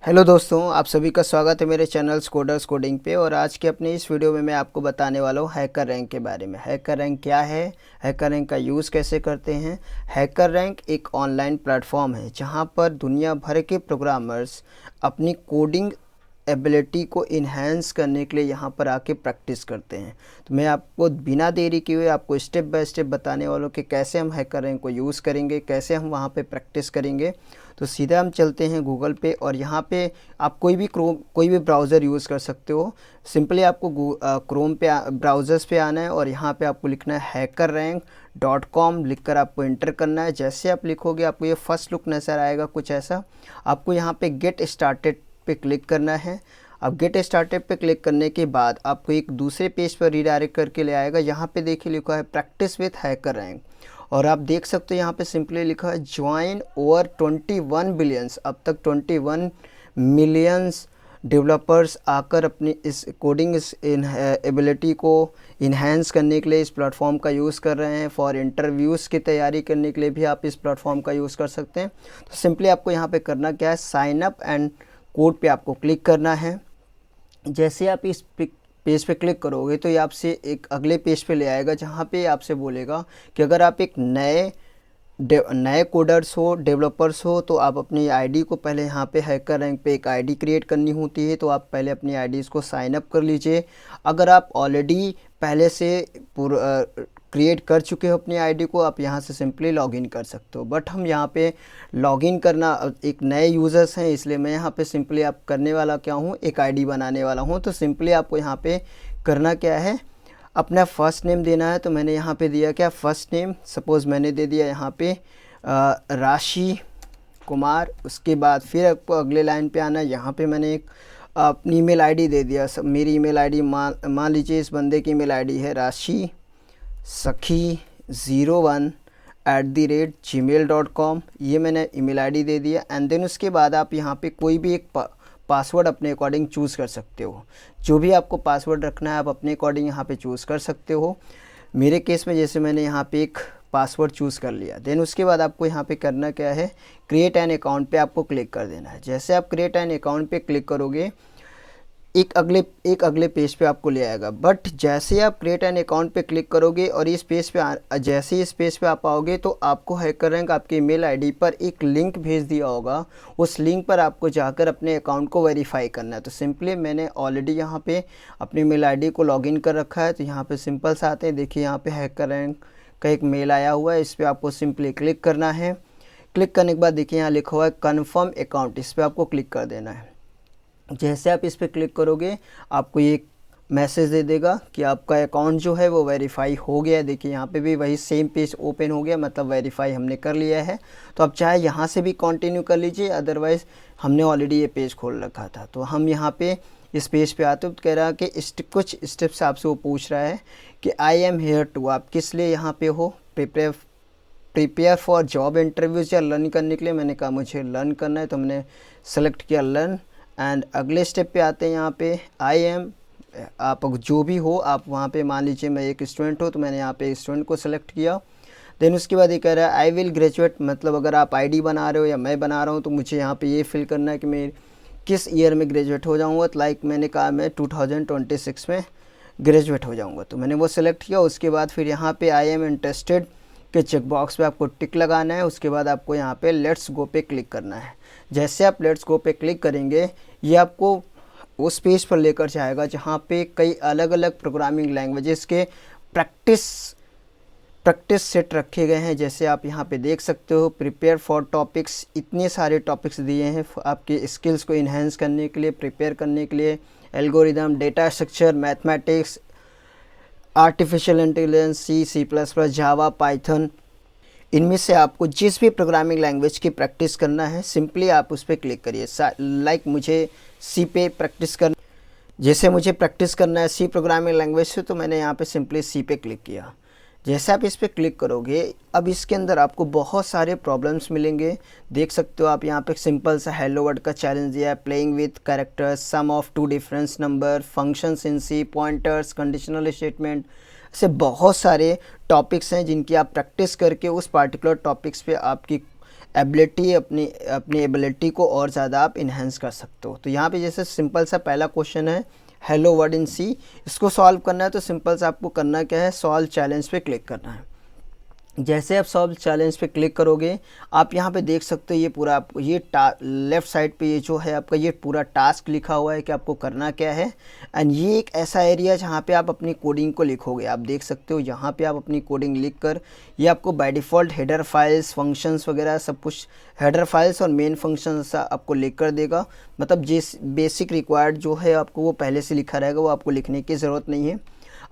Hello दोस्तों, आप सभी का स्वागत है मेरे चैनल कोडर्स कोडिंग पे। और आज के अपने इस वीडियो में मैं आपको बताने वाला हूँ हैकर रैंक के बारे में। हैकर रैंक क्या है, हैकर रैंक का यूज़ कैसे करते हैं। हैकर रैंक एक ऑनलाइन प्लेटफॉर्म है जहाँ पर दुनिया भर के प्रोग्रामर्स अपनी कोडिंग एबिलिटी को इन्हेंस करने के लिए यहाँ पर आके प्रैक्टिस करते हैं। तो मैं आपको बिना देरी किए हुए आपको स्टेप बाय स्टेप बताने वालों कि कैसे हम हैकर रैंक को यूज़ करेंगे, कैसे हम वहाँ पे प्रैक्टिस करेंगे। तो सीधा हम चलते हैं गूगल पे, और यहाँ पे आप कोई भी ब्राउज़र यूज़ कर सकते हो। सिंपली आपको क्रोम पे ब्राउज़र्स पे आना है और यहाँ पे आपको लिखना है hackerrank.com लिख कर आपको इंटर करना है। जैसे आप लिखोगे आपको ये फर्स्ट लुक नज़र आएगा कुछ ऐसा। आपको यहाँ पे गेट स्टार्टेड पे क्लिक करना है। अब गेट स्टार्टेड पे क्लिक करने के बाद आपको एक दूसरे पेज पर रीडायरेक्ट करके ले आएगा। यहाँ पे देखिए लिखा है प्रैक्टिस विथ हैकर रैंक, और आप देख सकते हो यहाँ पे सिंपली लिखा है ज्वाइन ओवर 21 बिलियंस। अब तक 21 मिलियंस डेवलपर्स आकर अपनी इस कोडिंग इस एबिलिटी को इन्हेंस करने के लिए इस प्लेटफॉर्म का यूज़ कर रहे हैं। फॉर इंटरव्यूज़ की तैयारी करने के लिए भी आप इस प्लेटफॉर्म का यूज़ कर सकते हैं। तो सिंपली आपको यहाँ पे करना क्या है, साइन अप एंड कोड पे आपको क्लिक करना है। जैसे आप इस पेज पे क्लिक करोगे तो ये आपसे एक अगले पेज पे ले आएगा जहाँ पे आपसे बोलेगा कि अगर आप एक नए कोडर्स हो, डेवलपर्स हो, तो आप अपनी आईडी को पहले यहाँ पे हैकर रैंक पे एक आईडी क्रिएट करनी होती है। तो आप पहले अपनी आईडीज़ को साइन अप कर लीजिए। अगर आप ऑलरेडी पहले से क्रिएट कर चुके हो अपनी आईडी को, आप यहाँ से सिंपली लॉगिन कर सकते हो। बट हम यहाँ पे लॉगिन करना एक नए यूज़र्स हैं, इसलिए मैं यहाँ पे सिंपली आप करने वाला क्या हूँ, एक आईडी बनाने वाला हूँ। तो सिंपली आपको यहाँ पे करना क्या है, अपना फर्स्ट नेम देना है। तो मैंने यहाँ पे दिया क्या, फर्स्ट नेम। सपोज़ मैंने दे दिया यहाँ पे राशि कुमार। उसके बाद फिर आपको अगले लाइन पे आना है। यहाँ पे मैंने एक अपनी ईमेल आईडी दे दिया। सब मेरी ईमेल आईडी मान लीजिए इस बंदे की ईमेल आईडी है राशि सखी 01@gmail.com। ये मैंने ईमेल आईडी दे दिया। एंड देन उसके बाद आप यहाँ पे कोई भी एक पासवर्ड अपने अकॉर्डिंग चूज़ कर सकते हो। जो भी आपको पासवर्ड रखना है आप अपने अकॉर्डिंग यहाँ पे चूज़ कर सकते हो। मेरे केस में जैसे मैंने यहाँ पे एक पासवर्ड चूज़ कर लिया। देन उसके बाद आपको यहाँ पे करना क्या है, क्रिएट एन अकाउंट पे आपको क्लिक कर देना है। जैसे आप क्रिएट एन अकाउंट पे क्लिक करोगे एक अगले पेज पे आपको ले आएगा। बट जैसे आप क्रिएट एन अकाउंट पे क्लिक करोगे और इस पेज पे जैसे ही इस पेज पे आप आओगे तो आपको हैकर रैंक आपके ईमेल आईडी पर एक लिंक भेज दिया होगा। उस लिंक पर आपको जाकर अपने अकाउंट को वेरीफाई करना है। तो सिंपली मैंने ऑलरेडी यहाँ पे अपनी ईमेल आईडी को लॉगिन कर रखा है। तो यहाँ पे सिंपल से आते हैं, देखिए यहाँ पे हैकर रैंक का एक मेल आया हुआ है। इस पर आपको सिंपली क्लिक करना है। क्लिक करने के बाद देखिए यहाँ लिखा हुआ है कन्फर्म अकाउंट, इस पर आपको क्लिक कर देना है। जैसे आप इस पर क्लिक करोगे आपको ये मैसेज दे देगा कि आपका अकाउंट जो है वो वेरीफाई हो गया है। देखिए यहाँ पे भी वही सेम पेज ओपन हो गया, मतलब वेरीफाई हमने कर लिया है। तो आप चाहे यहाँ से भी कंटिन्यू कर लीजिए, अदरवाइज़ हमने ऑलरेडी ये पेज खोल रखा था। तो हम यहाँ पे इस पेज पे आते हो तो कह रहा है कि कुछ स्टेप्स आपसे वो पूछ रहा है कि आई एम हेयर टू, आप किस लिए यहाँ पे हो, प्रिपेयर फॉर जॉब इंटरव्यूज़ या लर्न करने के लिए। मैंने कहा मुझे लर्न करना है, तो मैंने सेलेक्ट किया लर्न। एंड अगले स्टेप पे आते हैं, यहाँ पे आई एम, आप जो भी हो आप वहाँ पे मान लीजिए मैं एक स्टूडेंट हो तो मैंने यहाँ पे स्टूडेंट को सेलेक्ट किया। देन उसके बाद ये कह रहा है आई विल ग्रेजुएट, मतलब अगर आप आईडी बना रहे हो या मैं बना रहा हूँ तो मुझे यहाँ पे ये फिल करना है कि मैं किस ईयर में ग्रेजुएट हो जाऊँगा। तो लाइक मैंने कहा मैं 2026 में ग्रेजुएट हो जाऊँगा, तो मैंने वो सिलेक्ट किया। उसके बाद फिर यहाँ पे आई एम इंटरेस्टेड के चेक बॉक्स पे आपको टिक लगाना है। उसके बाद आपको यहाँ पे लेट्स गो पे क्लिक करना है। जैसे आप लेट्स गो पे क्लिक करेंगे ये आपको उस पेज पर लेकर जाएगा जहाँ पे कई अलग अलग प्रोग्रामिंग लैंग्वेजेस के प्रैक्टिस सेट रखे गए हैं। जैसे आप यहाँ पे देख सकते हो प्रिपेयर फॉर टॉपिक्स, इतने सारे टॉपिक्स दिए हैं आपके स्किल्स को इन्हेंस करने के लिए, प्रिपेयर करने के लिए। Algorithm, data structure, mathematics, artificial intelligence, C++, जावा, पाइथन, इनमें से आपको जिस भी प्रोग्रामिंग लैंग्वेज की प्रैक्टिस करना है सिंपली आप उस पर क्लिक करिए। लाइक मुझे सी पे प्रैक्टिस करना, जैसे मुझे प्रैक्टिस करना है सी प्रोग्रामिंग लैंग्वेज से, तो मैंने यहाँ पे सिंपली सी पे क्लिक किया। जैसे आप इस पर क्लिक करोगे अब इसके अंदर आपको बहुत सारे प्रॉब्लम्स मिलेंगे। देख सकते हो आप यहाँ पे सिंपल सा हेलो वर्ड का चैलेंज दिया है, playing with characters, sum of two difference number, functions in C, pointers, conditional statement. ऐसे बहुत सारे टॉपिक्स हैं जिनकी आप प्रैक्टिस करके उस पार्टिकुलर टॉपिक्स पे आपकी एबिलिटी अपनी अपनी एबिलिटी को और ज़्यादा आप इन्हेंस कर सकते हो। तो यहाँ पे जैसे सिंपल सा पहला क्वेश्चन है हेलो वर्ड इन सी, इसको सॉल्व करना है तो सिंपल सा आपको करना क्या है, सॉल्व चैलेंज पे क्लिक करना है। जैसे आप सॉल्व चैलेंज पे क्लिक करोगे आप यहाँ पे देख सकते हो ये पूरा आपको ये लेफ़्ट साइड पे ये जो है आपका ये पूरा टास्क लिखा हुआ है कि आपको करना क्या है। एंड ये एक ऐसा एरिया जहाँ पे आप अपनी कोडिंग को लिखोगे। आप देख सकते हो यहाँ पे आप अपनी कोडिंग लिख कर ये आपको by default header files functions वगैरह सब कुछ, हेडर फाइल्स और मेन फंक्शंस आपको लिख कर देगा। मतलब जिस बेसिक रिक्वायर्ड जो है आपको वो पहले से लिखा रहेगा, वो आपको लिखने की ज़रूरत नहीं है।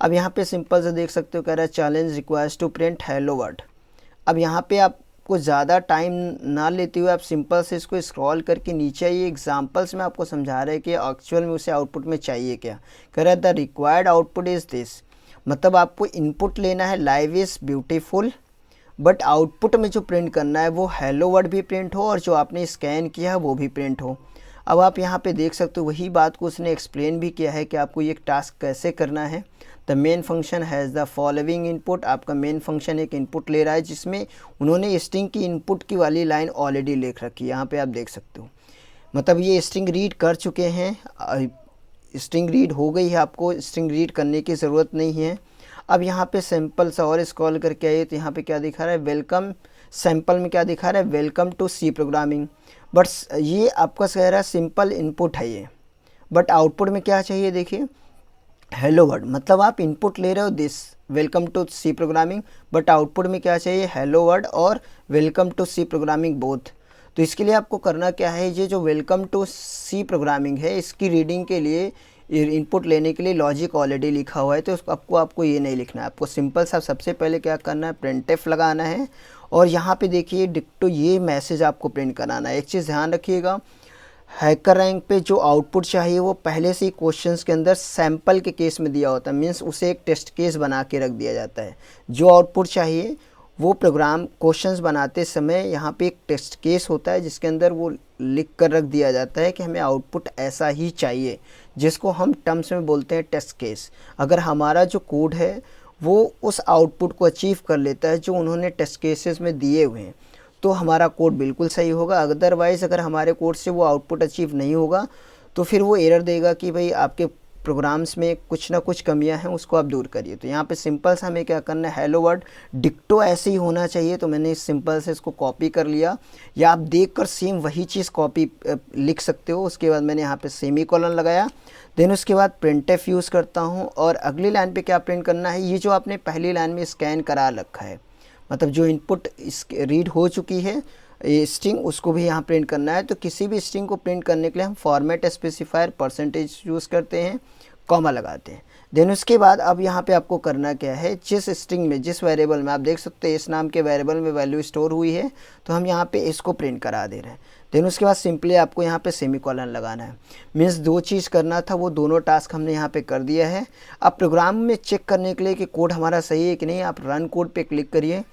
अब यहाँ पे सिंपल से देख सकते हो कह रहा है challenge requires to print hello word. अब यहाँ पे आपको ज़्यादा टाइम ना लेते हुए आप सिंपल से इसको स्क्रॉल करके नीचे ये एग्जांपल्स में आपको समझा रहे हैं कि एक्चुअल में उसे आउटपुट में चाहिए क्या। कह रहा है the required output is this, मतलब आपको इनपुट लेना है live is beautiful, but output में जो प्रिंट करना है वो हेलो वर्ड भी प्रिंट हो और जो आपने स्कैन किया है वो भी प्रिंट हो। अब आप यहाँ पे देख सकते हो वही बात को उसने एक्सप्लेन भी किया है कि आपको ये टास्क कैसे करना है। The main function has the following input, आपका मेन फंक्शन एक इनपुट ले रहा है जिसमें उन्होंने स्ट्रिंग की इनपुट की वाली लाइन ऑलरेडी लिख रखी है। यहाँ पे आप देख सकते हो मतलब ये स्ट्रिंग रीड कर चुके हैं, स्ट्रिंग रीड हो गई है, आपको स्ट्रिंग रीड करने की ज़रूरत नहीं है। अब यहाँ पे सैम्पल सा और स्क्रॉल करके आइए तो यहाँ पे क्या दिखा रहा है, वेलकम सैम्पल में क्या दिखा रहा है, welcome to C programming. But ये आपका कह रहा है सिंपल इनपुट है ये, बट आउटपुट में क्या चाहिए देखिए हेलो वर्ड। मतलब आप इनपुट ले रहे हो this welcome to C programming, but output में क्या चाहिए, हेलो वर्ड और welcome to C programming both. तो इसके लिए आपको करना क्या है, ये जो वेलकम टू सी प्रोग्रामिंग है इसकी रीडिंग के लिए इनपुट लेने के लिए लॉजिक ऑलरेडी लिखा हुआ है, तो आपको ये नहीं लिखना है। आपको सिंपल सा सबसे पहले क्या करना है, प्रिंटफ लगाना है और यहाँ पे देखिए डिक्टो ये मैसेज आपको प्रिंट कराना है। एक चीज़ ध्यान रखिएगा, हैकर रैंक पे जो आउटपुट चाहिए वो पहले से ही क्वेश्चंस के अंदर सैंपल के केस में दिया होता है, मीन्स उसे एक टेस्ट केस बना के रख दिया जाता है। जो आउटपुट चाहिए वो प्रोग्राम क्वेश्चंस बनाते समय यहाँ पे एक टेस्ट केस होता है जिसके अंदर वो लिख कर रख दिया जाता है कि हमें आउटपुट ऐसा ही चाहिए, जिसको हम टर्म्स में बोलते हैं टेस्ट केस। अगर हमारा जो कोड है वो उस आउटपुट को अचीव कर लेता है जो उन्होंने टेस्ट केसेस में दिए हुए हैं तो हमारा कोड बिल्कुल सही होगा। अदरवाइज़ अगर हमारे कोड से वो आउटपुट अचीव नहीं होगा तो फिर वो एरर देगा कि भाई आपके प्रोग्राम्स में कुछ ना कुछ कमियां हैं, उसको आप दूर करिए। तो यहाँ पे सिंपल सा हमें क्या करना है, हेलो वर्ड डिक्टो ऐसे ही होना चाहिए। तो मैंने सिंपल से इसको कॉपी कर लिया, या आप देखकर सेम वही चीज़ कॉपी लिख सकते हो। उसके बाद मैंने यहाँ पे सेमीकोलन लगाया, देन उसके बाद प्रिंटफ यूज़ करता हूँ और अगली लाइन पे क्या प्रिंट करना है, ये जो आपने पहली लाइन में स्कैन करा रखा है, मतलब जो इनपुट रीड हो चुकी है स्ट्रिंग, उसको भी यहाँ प्रिंट करना है। तो किसी भी स्ट्रिंग को प्रिंट करने के लिए हम फॉर्मेट स्पेसिफायर परसेंटेज यूज़ करते हैं, कॉमा लगाते हैं। देन उसके बाद अब यहाँ पे आपको करना क्या है, जिस स्ट्रिंग में जिस वेरिएबल में आप देख सकते हैं इस नाम के वेरिएबल में वैल्यू स्टोर हुई है तो हम यहाँ पे इसको प्रिंट करा दे रहे हैं। देन उसके बाद सिंपली आपको यहाँ पे सेमीकोलन लगाना है। मीन्स दो चीज़ करना था, वो दोनों टास्क हमने यहाँ पे कर दिया है। अब प्रोग्राम में चेक करने के लिए कि कोड हमारा सही है कि नहीं, आप रन कोड पे क्लिक करिए।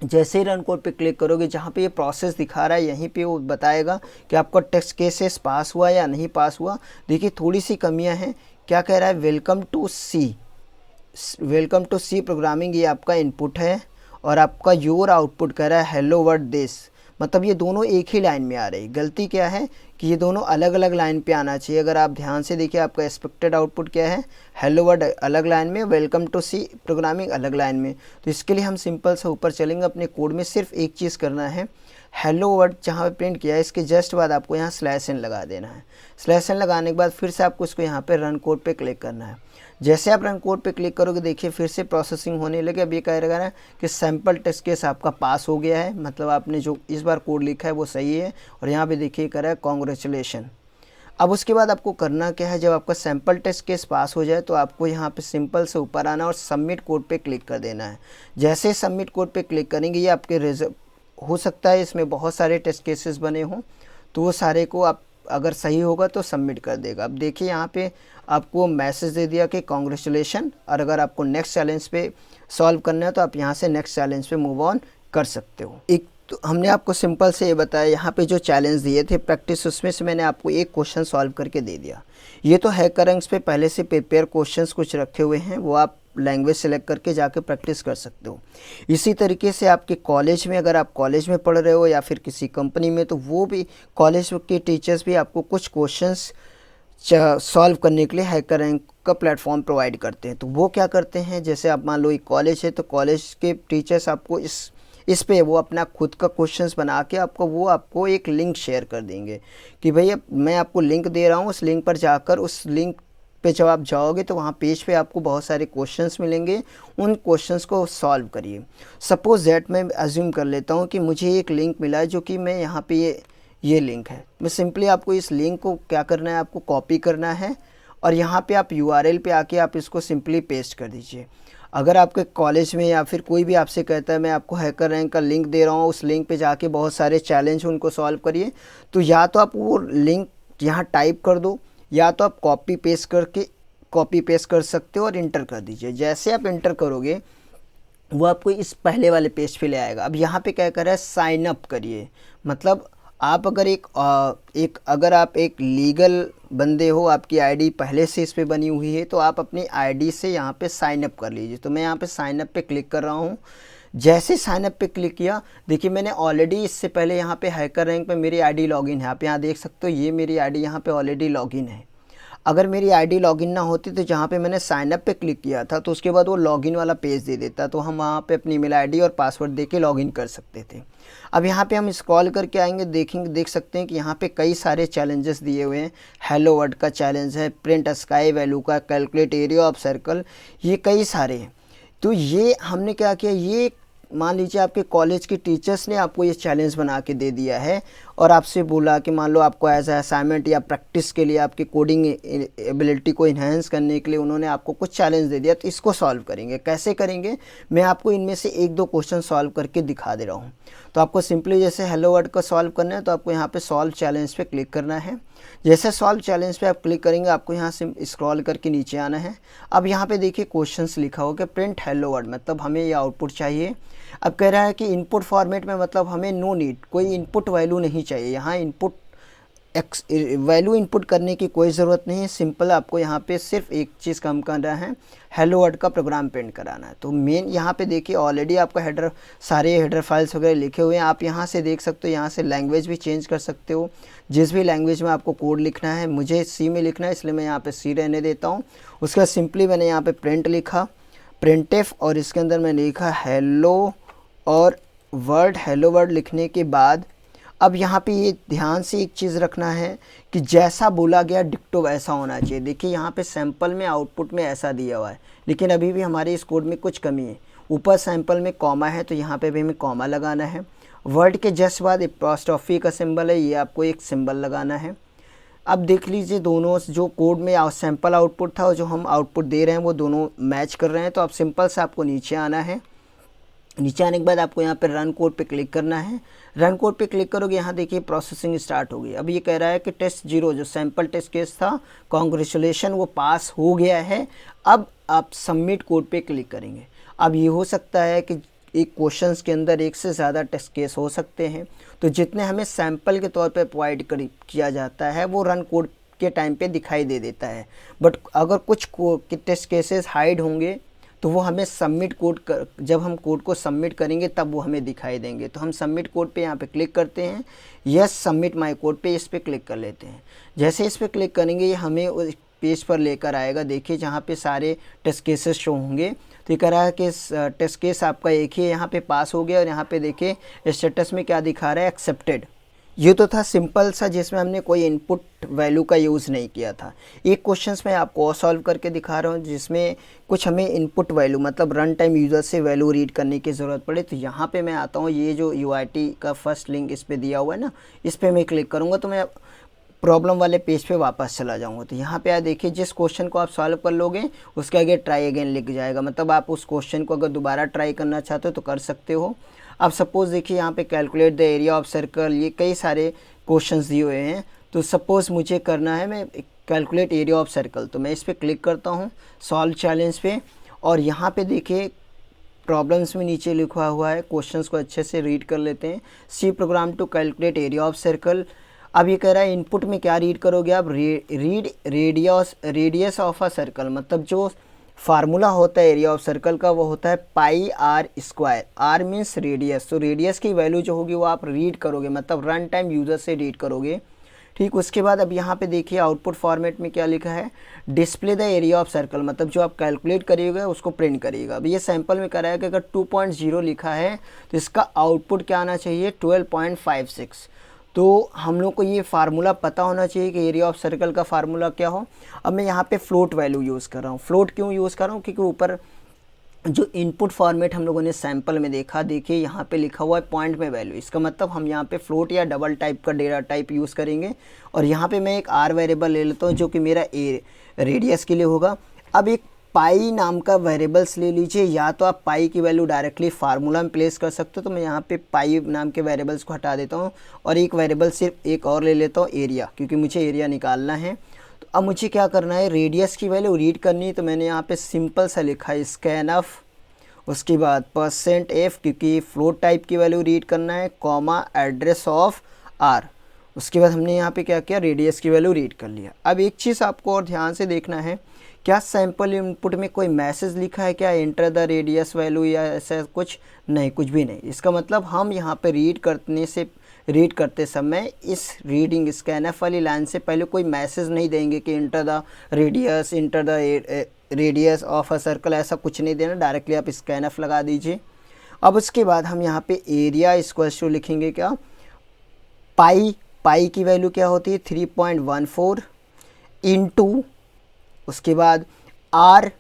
जैसे ही रन कोड पे क्लिक करोगे जहाँ पे ये प्रोसेस दिखा रहा है यहीं पे वो बताएगा कि आपका टेस्ट केसेस पास हुआ या नहीं पास हुआ। देखिए थोड़ी सी कमियां हैं, क्या कह रहा है, वेलकम टू सी प्रोग्रामिंग, ये आपका इनपुट है और आपका योर आउटपुट कह रहा है हेलो वर्ड दिस। मतलब ये दोनों एक ही लाइन में आ रही। गलती क्या है कि ये दोनों अलग अलग लाइन पे आना चाहिए। अगर आप ध्यान से देखिए आपका एक्सपेक्टेड आउटपुट क्या है, हेलो वर्ड अलग लाइन में, वेलकम टू सी प्रोग्रामिंग अलग लाइन में। तो इसके लिए हम सिंपल से ऊपर चलेंगे, अपने कोड में सिर्फ एक चीज़ करना है, हेलो वर्ड जहाँ पे प्रिंट किया है इसके जस्ट बाद आपको यहाँ स्लैश एन लगा देना है। स्लैश एन लगाने के बाद फिर से आपको इसको यहाँ पे रन कोड पे क्लिक करना है। जैसे आप रन कोड पे क्लिक करोगे देखिए फिर से प्रोसेसिंग होने लगे। अब ये कह रहा है कि सैम्पल टेस्ट केस आपका पास हो गया है, मतलब आपने जो इस बार कोड लिखा है वो सही है। और यहाँ पे देखिए कह रहा है कॉन्ग्रेचुलेशन। अब उसके बाद आपको करना क्या है, जब आपका सैम्पल टेस्ट केस पास हो जाए तो आपको यहाँ पे सिंपल से ऊपर आना और सबमिट कोड पे क्लिक कर देना है। जैसे सबमिट कोड पे क्लिक करेंगे ये आपके रिजल्ट, हो सकता है इसमें बहुत सारे टेस्ट केसेस बने हों तो वो सारे को आप अगर सही होगा तो सबमिट कर देगा। अब देखिए यहाँ पे आपको मैसेज दे दिया कि कॉन्ग्रेचुलेशन, और अगर आपको नेक्स्ट चैलेंज पे सॉल्व करना है तो आप यहाँ से नेक्स्ट चैलेंज पे मूव ऑन कर सकते हो। एक तो हमने आपको सिंपल से ये बताया, यहाँ पे जो चैलेंज दिए थे प्रैक्टिस, उसमें से मैंने आपको एक क्वेश्चन सॉल्व करके दे दिया। ये तो हैकर रैंक्स पे पहले से प्रिपेयर क्वेश्चंस कुछ रखे हुए हैं, वो आप लैंग्वेज सेलेक्ट करके जाके प्रैक्टिस कर सकते हो। इसी तरीके से आपके कॉलेज में, अगर आप कॉलेज में पढ़ रहे हो या फिर किसी कंपनी में, तो वो भी कॉलेज के टीचर्स भी आपको कुछ क्वेश्चंस सॉल्व करने के लिए हैकर रैंक का प्लेटफॉर्म प्रोवाइड करते हैं। तो वो क्या करते हैं, जैसे आप मान लो एक कॉलेज है, तो कॉलेज के टीचर्स आपको इस पे वो अपना खुद का क्वेश्चंस बना के आपको एक लिंक शेयर कर देंगे कि भैया मैं आपको लिंक दे रहा हूँ, उस लिंक पर जाकर उस लिंक पे जब आप जाओगे तो वहाँ पेज पे आपको बहुत सारे क्वेश्चंस मिलेंगे, उन क्वेश्चंस को सॉल्व करिए। सपोज दैट मैं अज्यूम कर लेता हूँ कि मुझे एक लिंक मिला है जो कि मैं यहाँ पे ये लिंक है। मैं सिंपली आपको इस लिंक को क्या करना है, आपको कॉपी करना है और यहाँ पे आप यूआरएल पे आके आप इसको सिंपली पेस्ट कर दीजिए। अगर आपके कॉलेज में या फिर कोई भी आपसे कहता है मैं आपको हैकर रैंक का लिंक दे रहा हूँ, उस लिंक पे जाके बहुत सारे चैलेंज उनको सॉल्व करिए, तो या तो आप वो लिंक यहाँ टाइप कर दो या तो आप कॉपी पेस्ट कर सकते हो और इंटर कर दीजिए। जैसे आप इंटर करोगे वो आपको इस पहले वाले पेज पे ले आएगा। अब यहाँ पे क्या कर रहा है, साइन अप करिए। मतलब आप अगर अगर आप एक लीगल बंदे हो, आपकी आईडी पहले से इस पे बनी हुई है, तो आप अपनी आईडी से यहाँ पे साइन अप कर लीजिए। तो मैं यहाँ पे साइन अप पे क्लिक कर रहा हूँ। जैसे साइन अप पे क्लिक किया, देखिए मैंने ऑलरेडी इससे पहले यहाँ पे हैकर रैंक पे मेरी आईडी लॉगिन है। आप यहाँ देख सकते हो, ये मेरी आईडी यहाँ पे ऑलरेडी लॉगिन है। अगर मेरी आईडी लॉगिन ना होती तो जहाँ पे मैंने साइन अप पे क्लिक किया था, तो उसके बाद वो लॉगिन वाला पेज दे देता, तो हम वहाँ पे अपनी ईमेल आईडी और पासवर्ड दे के लॉगिन कर सकते थे। अब यहाँ पे हम स्क्रॉल करके आएंगे, देख सकते हैं कि यहाँ पे कई सारे चैलेंजेस दिए हुए हैं। हेलो वर्ड का चैलेंज है, प्रिंट स्काई वैल्यू का, कैलकुलेट एरिया ऑफ सर्कल, ये कई सारे हैं। तो ये हमने क्या किया, ये मान लीजिए आपके कॉलेज के टीचर्स ने आपको ये चैलेंज बना के दे दिया है और आपसे बोला कि मान लो आपको एज असाइनमेंट या प्रैक्टिस के लिए, आपकी कोडिंग एबिलिटी को इन्हेंस करने के लिए उन्होंने आपको कुछ चैलेंज दे दिया। तो इसको सॉल्व करेंगे, कैसे करेंगे, मैं आपको इनमें से एक दो क्वेश्चन सॉल्व करके दिखा दे रहा हूँ। तो आपको सिंपली जैसे हेलो वर्ड को सॉल्व करना है, तो आपको यहाँ पे सॉल्व चैलेंज पे क्लिक करना है। जैसे सॉल्व चैलेंज पे आप क्लिक करेंगे, आपको यहाँ से स्क्रॉल करके नीचे आना है। अब यहाँ पे देखिए क्वेश्चंस लिखा होगा प्रिंट हेलो वर्ड, मतलब हमें ये आउटपुट चाहिए। अब कह रहा है कि इनपुट फॉर्मेट में, मतलब हमें नो नीड, कोई इनपुट वैल्यू नहीं चाहिए। यहाँ इनपुट वैल्यू इनपुट करने की कोई ज़रूरत नहीं है। सिंपल आपको यहाँ पे सिर्फ एक चीज़ काम करना है, हेलो वर्ड का प्रोग्राम प्रिंट कराना है। तो मेन यहाँ पे देखिए ऑलरेडी आपका सारे हेडर फाइल्स वगैरह लिखे हुए हैं। आप यहाँ से देख सकते हो, यहाँ से लैंग्वेज भी चेंज कर सकते हो, जिस भी लैंग्वेज में आपको कोड लिखना है। मुझे सी में लिखना है, इसलिए मैं यहाँ पर सी रहने देता हूँ। उसके बाद सिंपली मैंने यहाँ पर प्रिंट लिखा, प्रिंटफ, और इसके अंदर मैंने लिखा हेलो और वर्ड, हेलो वर्ड लिखने के बाद अब यहाँ पे ये ध्यान से एक चीज़ रखना है कि जैसा बोला गया डिक्टो वैसा होना चाहिए। देखिए यहाँ पे सैंपल में, आउटपुट में ऐसा दिया हुआ है, लेकिन अभी भी हमारे इस कोड में कुछ कमी है। ऊपर सैंपल में कॉमा है, तो यहाँ पे भी हमें कॉमा लगाना है। वर्ड के जस्ट बाद एपॉस्ट्रोफी का सिंबल है, ये आपको एक सिंबल लगाना है। अब देख लीजिए दोनों जो कोड में सैंपल आउटपुट था और जो हम आउटपुट दे रहे हैं वो दोनों मैच कर रहे हैं। तो अब सिंपल से आपको नीचे आना है। नीचे आने के बाद आपको यहाँ पे रन कोड पे क्लिक करना है। रन कोड पे क्लिक करोगे, यहाँ देखिए प्रोसेसिंग स्टार्ट होगी। अब ये कह रहा है कि टेस्ट 0 जो सैंपल टेस्ट केस था, कॉन्ग्रेचुलेशन, वो पास हो गया है। अब आप सबमिट कोड पे क्लिक करेंगे। अब ये हो सकता है कि एक क्वेश्चंस के अंदर एक से ज़्यादा टेस्ट केस हो सकते हैं, तो जितने हमें सैंपल के तौर पर प्रोवाइड किया जाता है वो रन कोड के टाइम पे दिखाई दे देता है। बट अगर कुछ टेस्ट केसेस हाइड होंगे तो वो हमें सबमिट कोड जब हम कोड को सबमिट करेंगे तब वो हमें दिखाई देंगे। तो हम सबमिट कोड पे यहाँ पे क्लिक करते हैं, यस सबमिट माय कोड पे इस पे क्लिक कर लेते हैं। जैसे इस पे क्लिक करेंगे ये हमें उस पेज पर लेकर आएगा। देखिए जहाँ पे सारे टेस्ट केसेस शो होंगे। तो ये कह रहा है कि टेस्ट केस आपका एक ही यहाँ पे पास हो गया, और यहाँ पे देखिए स्टेटस में क्या दिखा रहा है, एक्सेप्टेड। ये तो था सिंपल सा, जिसमें हमने कोई इनपुट वैल्यू का यूज़ नहीं किया था। एक क्वेश्चंस मैं आपको और सॉल्व करके दिखा रहा हूँ जिसमें कुछ हमें इनपुट वैल्यू, मतलब रन टाइम यूज़र से वैल्यू रीड करने की ज़रूरत पड़े। तो यहाँ पे मैं आता हूँ, ये जो UIT का फर्स्ट लिंक इस पर दिया हुआ है ना, इस पर मैं क्लिक करूँगा तो मैं प्रॉब्लम वाले पेज पे वापस चला जाऊंगा। तो यहाँ पे देखिए जिस क्वेश्चन को आप सॉल्व कर लोगे उसके आगे ट्राई अगेन लिख जाएगा, मतलब आप उस क्वेश्चन को अगर दोबारा ट्राई करना चाहते हो तो कर सकते हो। अब सपोज़ देखिए यहाँ पे calculate the area of circle, ये कई सारे क्वेश्चंस दिए हुए हैं। तो सपोज़ मुझे करना है मैं कैलकुलेट एरिया ऑफ सर्कल, तो मैं इस पर क्लिक करता हूँ सॉल्व चैलेंज पे, और यहाँ पे देखिए प्रॉब्लम्स में नीचे लिखा हुआ है, क्वेश्चंस को अच्छे से रीड कर लेते हैं। C program to calculate area of circle. अब ये कह रहा है इनपुट में क्या रीड करोगे आप, read radius of a circle, मतलब जो फार्मूला होता है एरिया ऑफ सर्कल का, वो होता है pi r square. R means radius, तो रेडियस की वैल्यू जो होगी वो आप रीड करोगे, मतलब रन टाइम यूज़र से रीड करोगे। ठीक, उसके बाद अब यहाँ पे देखिए आउटपुट फॉर्मेट में क्या लिखा है, display the area of circle, मतलब जो आप कैलकुलेट करिएगा उसको प्रिंट करिएगा। अब ये सैंपल में कराया कि अगर 2.0 लिखा है तो इसका आउटपुट क्या आना चाहिए, 12.56। तो हम लोग को ये फार्मूला पता होना चाहिए कि एरिया ऑफ सर्कल का फार्मूला क्या हो। अब मैं यहाँ पे फ्लोट वैल्यू यूज़ कर रहा हूँ। फ्लोट क्यों यूज़ कर रहा हूँ, क्योंकि ऊपर जो इनपुट फॉर्मेट हम लोगों ने सैंपल में देखा, देखिए यहाँ पे लिखा हुआ है पॉइंट में वैल्यू, इसका मतलब हम यहाँ पे फ्लोट या डबल टाइप का डेटा टाइप यूज़ करेंगे। और यहाँ पे मैं एक आर वेरिएबल ले लेता हूँ जो कि मेरा रेडियस के लिए होगा। अब एक पाई नाम का वेरिएबल्स ले लीजिए, या तो आप पाई की वैल्यू डायरेक्टली फार्मूला में प्लेस कर सकते हो, तो मैं यहाँ पे पाई नाम के वेरिएबल्स को हटा देता हूँ और एक वेरिएबल सिर्फ एक और ले लेता हूँ एरिया, क्योंकि मुझे एरिया निकालना है। तो अब मुझे क्या करना है, रेडियस की वैल्यू रीड करनी है, तो मैंने यहाँ पे सिंपल सा लिखा है स्कैन ऑफ, उसके बाद %f क्योंकि फ्लोट टाइप की वैल्यू रीड करना है, कॉमा एड्रेस ऑफ आर। उसके बाद हमने यहाँ पे क्या किया, रेडियस की वैल्यू रीड कर लिया। अब एक चीज़ आपको और ध्यान से देखना है, क्या सैंपल इनपुट में कोई मैसेज लिखा है क्या, एंटर द रेडियस वैल्यू या ऐसा कुछ नहीं, कुछ भी नहीं। इसका मतलब हम यहाँ पे रीड करते समय इस रीडिंग स्कैनफ वाली लाइन से पहले कोई मैसेज नहीं देंगे कि enter the radius of a circle, ऐसा कुछ नहीं देना, डायरेक्टली आप स्कैनफ लगा दीजिए। अब उसके बाद हम यहाँ पे एरिया इक्वल्स टू लिखेंगे क्या, पाई की वैल्यू क्या होती है 3.14 इंटू, उसके बाद आर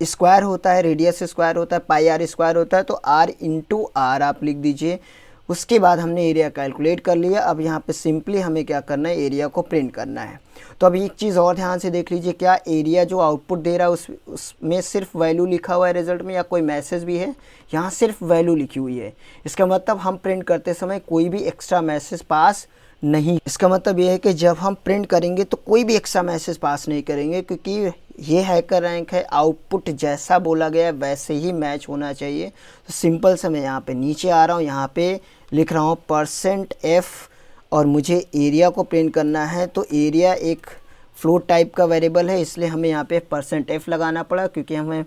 स्क्वायर होता है, रेडियस स्क्वायर होता है, पाई आर स्क्वायर होता है, तो आर इंटू आर आप लिख दीजिए। उसके बाद हमने एरिया कैलकुलेट कर लिया। अब यहाँ पे सिंपली हमें क्या करना है, एरिया को प्रिंट करना है। तो अब एक चीज़ और ध्यान से देख लीजिए, क्या एरिया जो आउटपुट दे रहा है उसमें सिर्फ वैल्यू लिखा हुआ है रिजल्ट में, या कोई मैसेज भी है, यहाँ सिर्फ वैल्यू लिखी हुई है। इसका मतलब हम प्रिंट करते समय कोई भी एक्स्ट्रा मैसेज पास नहीं। इसका मतलब ये है कि जब हम प्रिंट करेंगे तो कोई भी एक्स्ट्रा मैसेज पास नहीं करेंगे, क्योंकि ये हैकर रैंक है, आउटपुट जैसा बोला गया है वैसे ही मैच होना चाहिए। तो सिंपल से मैं यहाँ पे नीचे आ रहा हूँ, यहाँ पे लिख रहा हूँ %f और मुझे एरिया को प्रिंट करना है। तो एरिया एक फ्लोट टाइप का वेरिएबल है, इसलिए हमें यहाँ पे %f लगाना पड़ा, क्योंकि हमें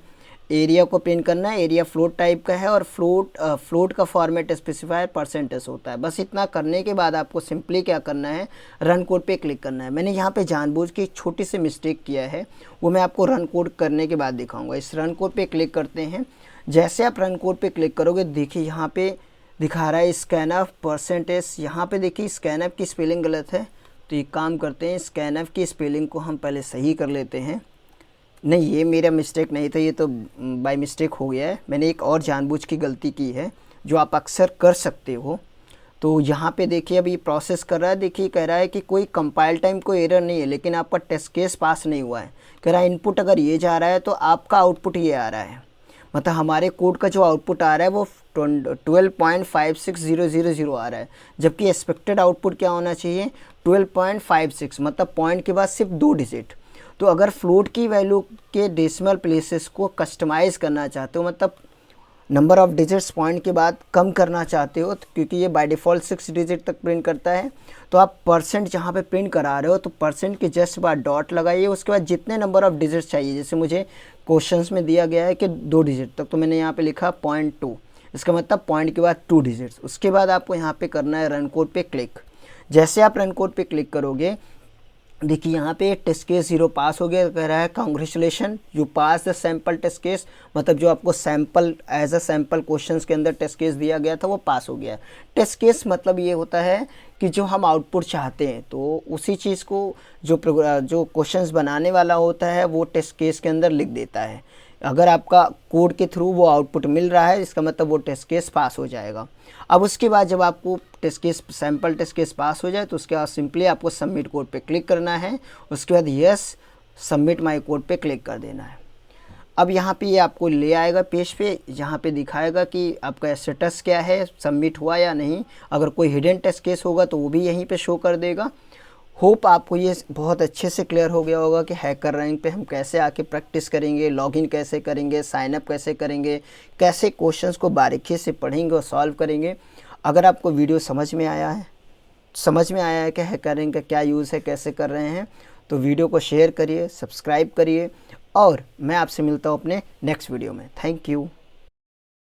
एरिया को प्रिंट करना है। एरिया फ्लोट टाइप का है और फ्लोट का फॉर्मेट स्पेसिफायर % होता है। बस इतना करने के बाद आपको सिंपली क्या करना है, रन कोड पे क्लिक करना है। मैंने यहाँ पे जानबूझ के एक छोटी सी मिस्टेक किया है, वो मैं आपको रन कोड करने के बाद दिखाऊंगा। इस रन कोड पे क्लिक करते हैं। जैसे आप रन कोड पे क्लिक करोगे, देखिए यहाँ पे दिखा रहा है स्कैनफ %, यहाँ पे देखिए स्कैनफ की स्पेलिंग गलत है, तो एक काम करते हैं, स्कैनफ की स्पेलिंग को हम पहले सही कर लेते हैं। नहीं, ये मेरा मिस्टेक नहीं था, ये तो बाय मिस्टेक हो गया है, मैंने एक और जानबूझ की गलती की है जो आप अक्सर कर सकते हो। तो यहाँ पे देखिए अभी प्रोसेस कर रहा है, देखिए कह रहा है कि कोई कंपाइल टाइम कोई एरर नहीं है, लेकिन आपका टेस्ट केस पास नहीं हुआ है। कह रहा है इनपुट अगर ये जा रहा है तो आपका आउटपुट ये आ रहा है, मतलब हमारे कोड का जो आउटपुट आ रहा है वो 12.56000 आ रहा है, जबकि एक्सपेक्टेड आउटपुट क्या होना चाहिए 12.56, मतलब पॉइंट के बाद सिर्फ 2 डिजिट। तो अगर फ्लोट की वैल्यू के डेसिमल प्लेसेस को कस्टमाइज़ करना चाहते हो, मतलब नंबर ऑफ़ डिजिट्स पॉइंट के बाद कम करना चाहते हो, तो क्योंकि ये बाय डिफ़ॉल्ट 6 डिजिट तक प्रिंट करता है, तो आप % जहाँ पे प्रिंट करा रहे हो तो % के जस्ट बाद डॉट लगाइए। उसके बाद जितने नंबर ऑफ़ डिजिट्स चाहिए, जैसे मुझे क्वेश्चंस में दिया गया है कि 2 डिजिट तक, तो मैंने यहाँ पे लिखा 0.2, इसका मतलब पॉइंट के बाद 2 डिजिट्स। उसके बाद आपको यहाँ पे करना है रन कोड पे क्लिक। जैसे आप रन कोड पे क्लिक करोगे, देखिए यहाँ पे टेस्ट केस 0 पास हो गया, कह रहा है congratulation you pass the sample test case, मतलब जो आपको sample as a sample questions के अंदर टेस्ट केस दिया गया था वो पास हो गया। टेस्ट केस मतलब ये होता है कि जो हम आउटपुट चाहते हैं तो उसी चीज़ को जो क्वेश्चंस बनाने वाला होता है वो टेस्ट केस के अंदर लिख देता है। अगर आपका कोड के थ्रू वो आउटपुट मिल रहा है, इसका मतलब वो टेस्ट केस पास हो जाएगा। अब उसके बाद जब आपको सैम्पल टेस्ट केस पास हो जाए तो उसके बाद सिंपली आपको सबमिट कोड पे क्लिक करना है। उसके बाद यस सबमिट माय कोड पे क्लिक कर देना है। अब यहाँ पे ये आपको ले आएगा पेज पे, जहाँ पे दिखाएगा कि आपका स्टेटस क्या है, सबमिट हुआ या नहीं। अगर कोई हिडन टेस्ट केस होगा तो वो भी यहीं पे शो कर देगा। होप आपको ये बहुत अच्छे से क्लियर हो गया होगा कि हैकर रैंक पे हम कैसे आके प्रैक्टिस करेंगे, लॉगिन कैसे करेंगे, साइनअप कैसे करेंगे, कैसे क्वेश्चंस को बारीकी से पढ़ेंगे और सॉल्व करेंगे। अगर आपको वीडियो समझ में आया है कि हैकर रैंक का क्या यूज़ है, कैसे कर रहे हैं, तो वीडियो को शेयर करिए, सब्सक्राइब करिए और मैं आपसे मिलता हूँ अपने नेक्स्ट वीडियो में। Thank you.